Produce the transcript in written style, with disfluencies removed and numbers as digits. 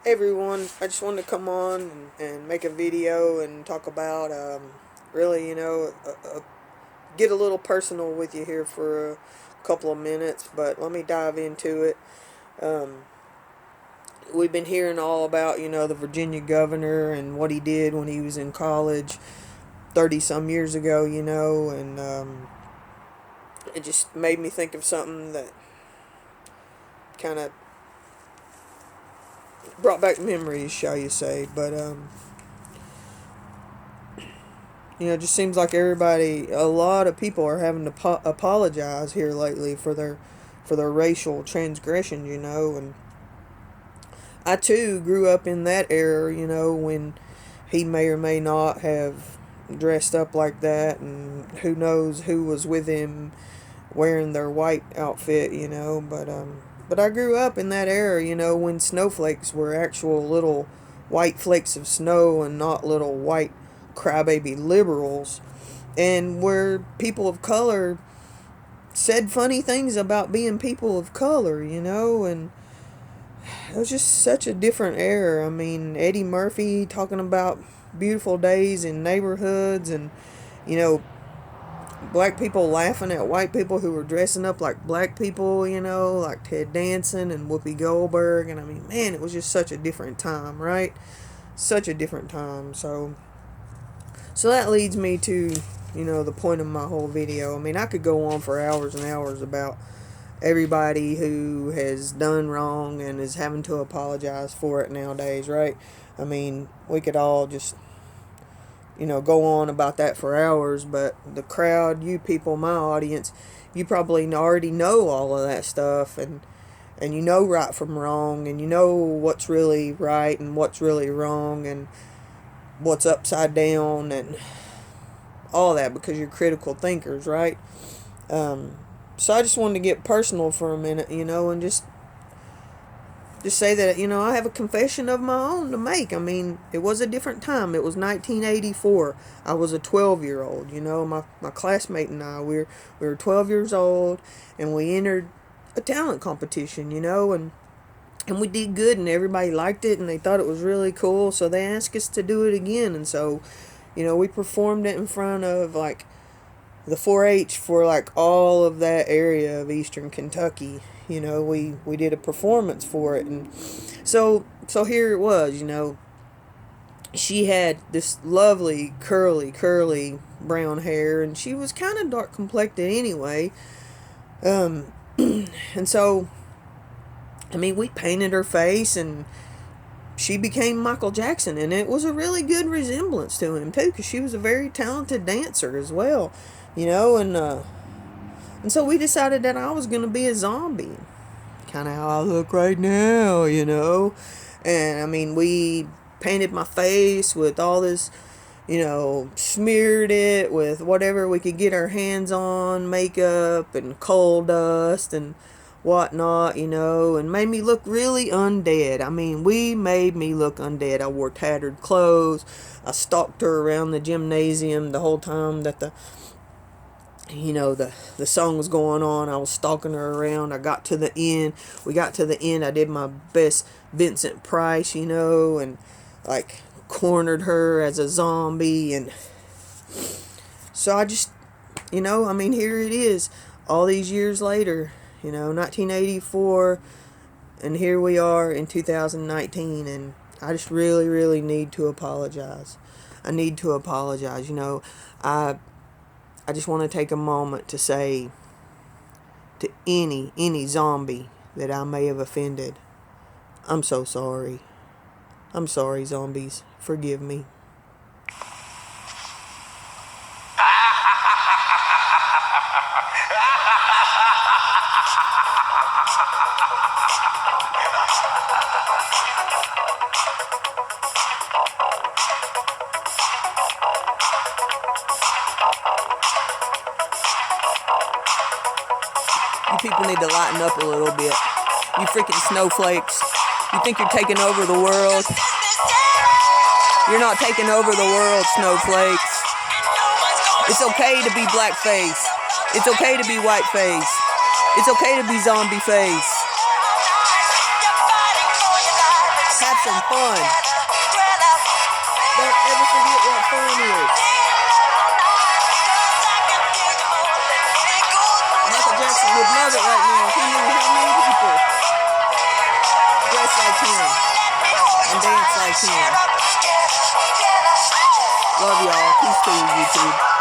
Hey everyone, I just wanted to come on and make a video and talk about really, get a little personal with you here for a couple of minutes, but let me dive into it. Um, we've been hearing all about, the Virginia governor and what he did when he was in college 30 some years ago, and it just made me think of something that kind of brought back memories, shall you say, but it just seems like a lot of people are having to apologize here lately for their racial transgressions, and I too grew up in that era, when he may or may not have dressed up like that, and who knows who was with him wearing their white outfit, but I grew up in that era, when snowflakes were actual little white flakes of snow and not little white crybaby liberals, and where people of color said funny things about being people of color, and it was just such a different era. I mean, Eddie Murphy talking about beautiful days in neighborhoods, and you know, black people laughing at white people who were dressing up like black people, like Ted Danson and Whoopi Goldberg. And I mean, man, it was just such a different time, right? Such a different time. So that leads me to, the point of my whole video. I mean, I could go on for hours and hours about everybody who has done wrong and is having to apologize for it nowadays, right? I mean, we could all just, go on about that for hours, but the crowd, you people, my audience, you probably already know all of that stuff, and you know right from wrong, and you know what's really right and what's really wrong, and what's upside down, and all that, because you're critical thinkers, right? So I just wanted to get personal for a minute, and just say that, I have a confession of my own to make. I mean, it was a different time. It was 1984. I was a 12-year-old, my classmate and I, we were 12 years old, and we entered a talent competition, and we did good, and everybody liked it, and they thought it was really cool, so they asked us to do it again. And so, we performed it in front of, like, the 4-H for, like, all of that area of eastern Kentucky. We did a performance for it, and so here it was. She had this lovely curly brown hair, and she was kind of dark complected anyway. And so, I mean, we painted her face, and she became Michael Jackson, and it was a really good resemblance to him too, because she was a very talented dancer as well, and so we decided that I was going to be a zombie, kind of how I look right now, and I mean, we painted my face with all this, smeared it with whatever we could get our hands on, makeup and coal dust and whatnot, and made me look really undead. I mean, we made me look undead. I wore tattered clothes. I stalked her around the gymnasium the whole time that the song was going on. I was stalking her around. I got to the end. We got to the end. I did my best Vincent Price, and like cornered her as a zombie. And so I just, I mean, here it is all these years later, 1984, and here we are in 2019, and I just really need to apologize. I need to apologize. I just want to take a moment to say to any zombie that I may have offended, I'm so sorry. I'm sorry, zombies. Forgive me. You people need to lighten up a little bit. You freaking snowflakes. You think you're taking over the world? You're not taking over the world, snowflakes. It's okay to be blackface. It's okay to be whiteface. It's okay to be zombie face. Have some fun. Don't ever forget what fun is. Michael Jackson would love it right now if he knew how many people dress like him and dance like him. Love y'all. Peace to you, YouTube.